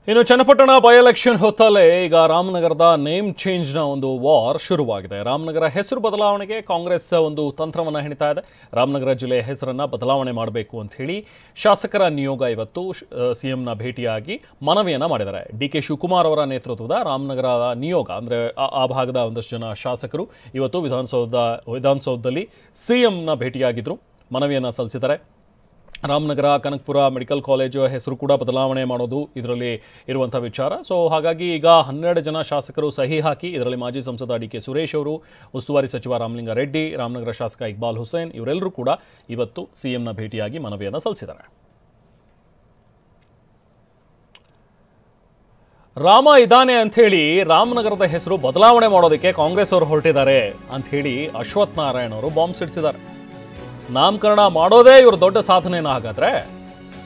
ಇನ್ನು Channapatna by election ಹೊತ್ತಲ್ಲೇ ಈಗ ರಾಮನಗರದ ನೇಮ್ ಚೇಂಜ್ನ ಒಂದು ವಾರ್ ಶುರುವಾಗಿದೆ. ರಾಮನಗರ ಹೆಸರು ಬದಲಾವಣೆಗೆ ಕಾಂಗ್ರೆಸ್ ಒಂದು ತಂತ್ರವನ್ನು ಹೆಣಿತಾ ಇದೆ. ರಾಮನಗರ ಜಿಲ್ಲೆಯ ಹೆಸರನ್ನು ಬದಲಾವಣೆ ಮಾಡಬೇಕು ಅಂತ ಹೇಳಿ ಶಾಸಕರ ನಿಯೋಗ ಇವತ್ತು ಸಿಎಂನ ಭೇಟಿಯಾಗಿ ಮನವಿಯನ್ನು ಮಾಡಿದ್ದಾರೆ. ಡಿ.ಕೆ. ಶಿವಕುಮಾರ್ ಅವರ ನೇತೃತ್ವದ ರಾಮನಗರ ನಿಯೋಗ ಅಂದರೆ ಆ ಭಾಗದ ಒಂದಷ್ಟು ಜನ ಶಾಸಕರು ಇವತ್ತು ವಿಧಾನಸೌಧದಲ್ಲಿ ಸಿಎಂನ ಭೇಟಿಯಾಗಿದ್ದರು, ಮನವಿಯನ್ನು ಸಲ್ಲಿಸಿದ್ದಾರೆ. ರಾಮನಗರ ಕನಕಪುರ ಮೆಡಿಕಲ್ ಕಾಲೇಜು ಹೆಸರು ಕೂಡ ಬದಲಾವಣೆ ಮಾಡೋದು ಇದರಲ್ಲಿ ಇರುವಂಥ ವಿಚಾರ. ಸೊ ಹಾಗಾಗಿ ಈಗ 12 ಜನ ಶಾಸಕರು ಸಹಿ ಹಾಕಿ, ಇದರಲ್ಲಿ ಮಾಜಿ ಸಂಸದ ಡಿ.ಕೆ. ಸುರೇಶ್ ಅವರು, ಉಸ್ತುವಾರಿ ಸಚಿವ ರಾಮಲಿಂಗಾರೆಡ್ಡಿ, ರಾಮನಗರ ಶಾಸಕ ಇಕ್ಬಾಲ್ ಹುಸೇನ್ ಇವರೆಲ್ಲರೂ ಕೂಡ ಇವತ್ತು ಸಿಎಂನ ಭೇಟಿಯಾಗಿ ಮನವಿಯನ್ನು ಸಲ್ಲಿಸಿದ್ದಾರೆ. ರಾಮ ಇದ್ದಾನೆ ಅಂಥೇಳಿ ರಾಮನಗರದ ಹೆಸರು ಬದಲಾವಣೆ ಮಾಡೋದಕ್ಕೆ ಕಾಂಗ್ರೆಸ್ ಅವರು ಹೊರಟಿದ್ದಾರೆ ಅಂಥೇಳಿ ಅಶ್ವಥ್ ನಾರಾಯಣ್ ಅವರು ಬಾಂಬ್ ಸಿಡಿಸಿದ್ದಾರೆ. ನಾಮಕರಣ ಮಾಡೋದೇ ಇವರು ದೊಡ್ಡ ಸಾಧನೆನ ಹಾಗಾದ್ರೆ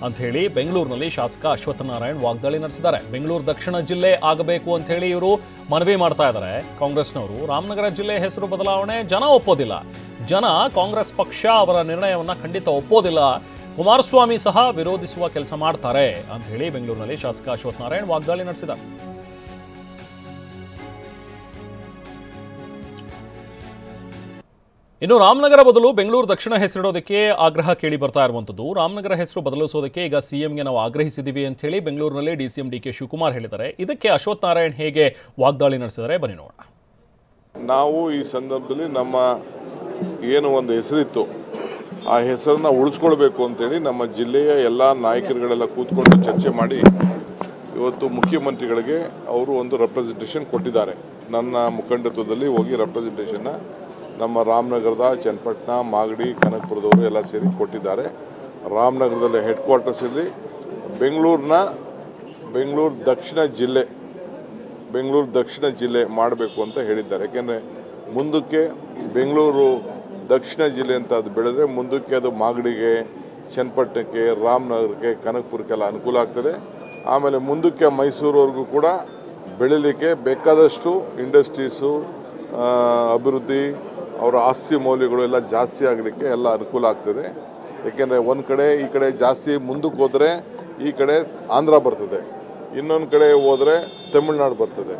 ಅಂಥೇಳಿ ಬೆಂಗಳೂರಿನಲ್ಲಿ ಶಾಸಕ ಅಶ್ವಥ್ ನಾರಾಯಣ್ ವಾಗ್ದಾಳಿ ನಡೆಸಿದ್ದಾರೆ. ಬೆಂಗಳೂರು ದಕ್ಷಿಣ ಜಿಲ್ಲೆ ಆಗಬೇಕು ಅಂತ ಹೇಳಿ ಇವರು ಮನವಿ ಮಾಡ್ತಾ ಇದ್ದಾರೆ ಕಾಂಗ್ರೆಸ್ನವರು. ರಾಮನಗರ ಜಿಲ್ಲೆ ಹೆಸರು ಬದಲಾವಣೆ ಜನ ಒಪ್ಪೋದಿಲ್ಲ. ಜನ ಕಾಂಗ್ರೆಸ್ ಪಕ್ಷ ಅವರ ನಿರ್ಣಯವನ್ನ ಖಂಡಿತ ಒಪ್ಪೋದಿಲ್ಲ. ಕುಮಾರಸ್ವಾಮಿ ಸಹ ವಿರೋಧಿಸುವ ಕೆಲಸ ಮಾಡ್ತಾರೆ ಅಂತ ಹೇಳಿ ಬೆಂಗಳೂರಿನಲ್ಲಿ ಶಾಸಕ ಅಶ್ವಥ್ ನಾರಾಯಣ್ ವಾಗ್ದಾಳಿ ನಡೆಸಿದ್ದಾರೆ. ಇನ್ನು ರಾಮನಗರ ಬದಲು ಬೆಂಗಳೂರು ದಕ್ಷಿಣ ಹೆಸರಿಡೋದಕ್ಕೆ ಆಗ್ರಹ ಕೇಳಿ ಬರ್ತಾ ಇರುವಂಥದ್ದು. ರಾಮನಗರ ಹೆಸರು ಬದಲಿಸೋದಕ್ಕೆ ಈಗ ಸಿಎಂಗೆ ನಾವು ಆಗ್ರಹಿಸಿದ್ದೀವಿ ಅಂತ ಹೇಳಿ ಬೆಂಗಳೂರಿನಲ್ಲಿ ಡಿಸಿಎಂ ಡಿ.ಕೆ. ಶಿವಕುಮಾರ್ ಹೇಳಿದ್ದಾರೆ. ಇದಕ್ಕೆ ಅಶ್ವಥ್ ನಾರಾಯಣ್ ಹೇಗೆ ವಾಗ್ದಾಳಿ ನಡೆಸಿದ್ದಾರೆ ಬನ್ನಿ ನೋಡೋಣ. ನಾವು ಈ ಸಂದರ್ಭದಲ್ಲಿ ನಮ್ಮ ಏನು ಒಂದು ಹೆಸರಿತ್ತು ಆ ಹೆಸರನ್ನ ಉಳಿಸ್ಕೊಳ್ಬೇಕು ಅಂತೇಳಿ ನಮ್ಮ ಜಿಲ್ಲೆಯ ಎಲ್ಲ ನಾಯಕರುಗಳೆಲ್ಲ ಕೂತ್ಕೊಂಡು ಚರ್ಚೆ ಮಾಡಿ ಇವತ್ತು ಮುಖ್ಯಮಂತ್ರಿಗಳಿಗೆ ಅವರು ಒಂದು ರೆಪ್ರೆಸೆಂಟೇಷನ್ ಕೊಟ್ಟಿದ್ದಾರೆ. ನನ್ನ ಮುಖಂಡತ್ವದಲ್ಲಿ ಹೋಗಿ ರೆಪ್ರೆಸೆಂಟೇಷನ್ನ ನಮ್ಮ ರಾಮನಗರದ, ಚನ್ನಪಟ್ಟಣ, ಮಾಗಡಿ, ಕನಕಪುರದವರು ಎಲ್ಲ ಸೇರಿ ಕೊಟ್ಟಿದ್ದಾರೆ. ರಾಮನಗರದಲ್ಲಿ ಹೆಡ್ ಕ್ವಾರ್ಟರ್ಸಲ್ಲಿ ಬೆಂಗಳೂರು ದಕ್ಷಿಣ ಜಿಲ್ಲೆ ಮಾಡಬೇಕು ಅಂತ ಹೇಳಿದ್ದಾರೆ. ಯಾಕೆಂದರೆ ಮುಂದಕ್ಕೆ ಬೆಂಗಳೂರು ದಕ್ಷಿಣ ಜಿಲ್ಲೆ ಅಂತ ಅದು ಬೆಳೆದ್ರೆ ಮುಂದಕ್ಕೆ ಅದು ಮಾಗಡಿಗೆ, ಚನ್ನಪಟ್ಟಣಕ್ಕೆ, ರಾಮನಗರಕ್ಕೆ, ಕನಕಪುರಕ್ಕೆಲ್ಲ ಅನುಕೂಲ ಆಗ್ತದೆ. ಆಮೇಲೆ ಮುಂದಕ್ಕೆ ಮೈಸೂರವರೆಗೂ ಕೂಡ ಬೆಳೀಲಿಕ್ಕೆ ಬೇಕಾದಷ್ಟು ಇಂಡಸ್ಟ್ರೀಸು, ಅಭಿವೃದ್ಧಿ, ಅವರ ಆಸ್ತಿ ಮೌಲ್ಯಗಳು ಎಲ್ಲ ಜಾಸ್ತಿ ಆಗಲಿಕ್ಕೆ ಎಲ್ಲ ಅನುಕೂಲ ಆಗ್ತದೆ. ಏಕೆಂದರೆ ಒಂದು ಕಡೆ ಈ ಕಡೆ ಜಾಸ್ತಿ ಮುಂದಕ್ಕೆ ಹೋದರೆ ಈ ಕಡೆ ಆಂಧ್ರ ಬರ್ತದೆ, ಇನ್ನೊಂದು ಕಡೆ ಹೋದರೆ ತಮಿಳ್ನಾಡು ಬರ್ತದೆ.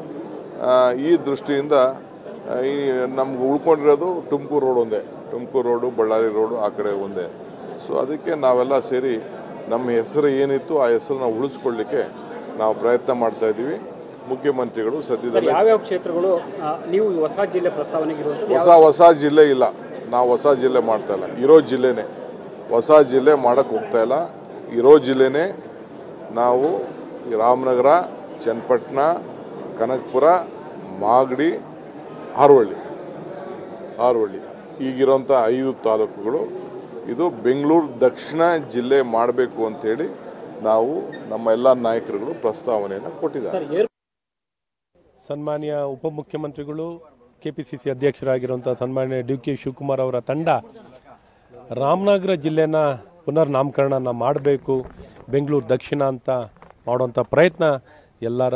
ಈ ದೃಷ್ಟಿಯಿಂದ ಈ ನಮ್ಗೆ ಉಳ್ಕೊಂಡಿರೋದು ತುಮಕೂರು ರೋಡ್ ಒಂದೇ, ತುಮಕೂರು ರೋಡು, ಬಳ್ಳಾರಿ ರೋಡು ಆ ಕಡೆ ಒಂದೇ. ಸೊ ಅದಕ್ಕೆ ನಾವೆಲ್ಲ ಸೇರಿ ನಮ್ಮ ಹೆಸರು ಏನಿತ್ತು ಆ ಹೆಸರನ್ನ ಉಳಿಸ್ಕೊಳ್ಳಿಕ್ಕೆ ನಾವು ಪ್ರಯತ್ನ ಮಾಡ್ತಾಯಿದ್ದೀವಿ. ಮುಖ್ಯಮಂತ್ರಿಗಳು ಸದ್ಯದಲ್ಲಿ ಯಾವ್ಯಾವ ಕ್ಷೇತ್ರಗಳು ನೀವು ಹೊಸ ಜಿಲ್ಲೆ ಪ್ರಸ್ತಾವನೆಗೆ ಹೊಸ ಜಿಲ್ಲೆ ಇಲ್ಲ, ನಾವು ಹೊಸ ಜಿಲ್ಲೆ ಮಾಡ್ತಾ ಇಲ್ಲ, ಇರೋ ಜಿಲ್ಲೆನೇ ಹೊಸ ಜಿಲ್ಲೆ ಮಾಡೋಕ್ಕೆ ಹೋಗ್ತಾ ಇಲ್ಲ. ಇರೋ ಜಿಲ್ಲೆನೇ ನಾವು ರಾಮನಗರ, ಚನ್ನಪಟ್ಟಣ, ಕನಕಪುರ, ಮಾಗಡಿ, ಹಾರೋಹಳ್ಳಿ ಈಗಿರೋಂಥ 5 ತಾಲೂಕುಗಳು ಇದು ಬೆಂಗಳೂರು ದಕ್ಷಿಣ ಜಿಲ್ಲೆ ಮಾಡಬೇಕು ಅಂತೇಳಿ ನಾವು ನಮ್ಮ ಎಲ್ಲ ನಾಯಕರುಗಳು ಪ್ರಸ್ತಾವನೆಯನ್ನು ಕೊಟ್ಟಿದ್ದಾರೆ. ಸನ್ಮಾನ್ಯ ಉಪಮುಖ್ಯಮಂತ್ರಿಗಳು, KPCC ಅಧ್ಯಕ್ಷರಾಗಿರುವಂಥ ಸನ್ಮಾನ್ಯ ಡಿ.ಕೆ. ಶಿವಕುಮಾರ್ ಅವರ ತಂಡ ರಾಮನಗರ ಜಿಲ್ಲೆನ ಪುನರ್ ನಾಮಕರಣ ಮಾಡಬೇಕು, ಬೆಂಗಳೂರು ದಕ್ಷಿಣ ಅಂತ ಮಾಡುವಂಥ ಪ್ರಯತ್ನ ಎಲ್ಲರ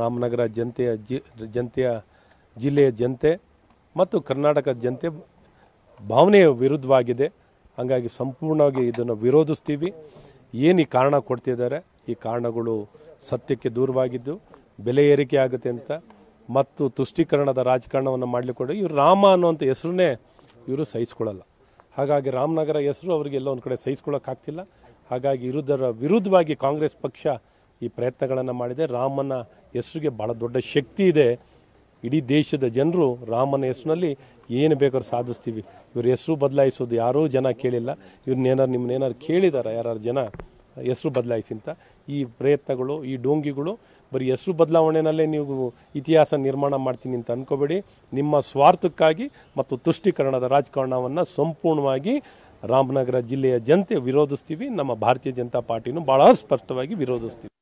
ರಾಮನಗರ ಜನತೆಯ ಜಿಲ್ಲೆಯ ಜನತೆ ಮತ್ತು ಕರ್ನಾಟಕದ ಜನತೆ ಭಾವನೆಯ ವಿರುದ್ಧವಾಗಿದೆ. ಹಾಗಾಗಿ ಸಂಪೂರ್ಣವಾಗಿ ಇದನ್ನು ವಿರೋಧಿಸ್ತೀವಿ. ಏನು ಈ ಕಾರಣ ಕೊಡ್ತಿದ್ದಾರೆ, ಈ ಕಾರಣಗಳು ಸತ್ಯಕ್ಕೆ ದೂರವಾಗಿದ್ದು ಬೆಲೆ ಏರಿಕೆ ಆಗುತ್ತೆ ಅಂತ ಮತ್ತು ತುಷ್ಟೀಕರಣದ ರಾಜಕಾರಣವನ್ನು ಮಾಡಲಿಕ್ಕೆ ಇವರು ರಾಮ ಅನ್ನುವಂಥ ಹೆಸರನ್ನೇ ಇವರು ಸಹಿಸ್ಕೊಳ್ಳಲ್ಲ. ಹಾಗಾಗಿ ರಾಮನಗರ ಹೆಸರು ಅವರಿಗೆಲ್ಲ ಒಂದು ಕಡೆ ಸಹಿಸ್ಕೊಳ್ಳೋಕ್ಕಾಗ್ತಿಲ್ಲ. ಹಾಗಾಗಿ ಇರುವುದರ ವಿರುದ್ಧವಾಗಿ ಕಾಂಗ್ರೆಸ್ ಪಕ್ಷ ಈ ಪ್ರಯತ್ನಗಳನ್ನು ಮಾಡಿದೆ. ರಾಮನ ಹೆಸರಿಗೆ ಭಾಳ ದೊಡ್ಡ ಶಕ್ತಿ ಇದೆ. ಇಡೀ ದೇಶದ ಜನರು ರಾಮನ ಹೆಸರಿನಲ್ಲಿ ಏನು ಬೇಕಾದ್ರೂ ಸಾಧಿಸ್ತೀವಿ. ಇವ್ರ ಹೆಸರು ಬದಲಾಯಿಸೋದು ಯಾರೂ ಜನ ಕೇಳಿಲ್ಲ. ನಿಮ್ಮನ್ನೇನಾರು ಕೇಳಿದಾರ ಯಾರು ಜನ ಹೆಸರು ಬದಲಾಯಿಸಿ ಅಂತ? ಈ ಪ್ರಯತ್ನಗಳು, ಈ ಡೋಂಗಿಗಳು ಬರೀ ಹೆಸರು ಬದಲಾವಣೆಯಲ್ಲೇ ನೀವು ಇತಿಹಾಸ ನಿರ್ಮಾಣ ಮಾಡ್ತೀನಿ ಅಂತ ಅಂದ್ಕೋಬೇಡಿ. ನಿಮ್ಮ ಸ್ವಾರ್ಥಕ್ಕಾಗಿ ಮತ್ತು ತುಷ್ಟೀಕರಣದ ರಾಜಕಾರಣವನ್ನು ಸಂಪೂರ್ಣವಾಗಿ ರಾಮನಗರ ಜಿಲ್ಲೆಯ ಜನತೆ ವಿರೋಧಿಸ್ತೀವಿ. ನಮ್ಮ ಭಾರತೀಯ ಜನತಾ ಪಾರ್ಟಿನೂ ಭಾಳ ಸ್ಪಷ್ಟವಾಗಿ ವಿರೋಧಿಸ್ತೀವಿ.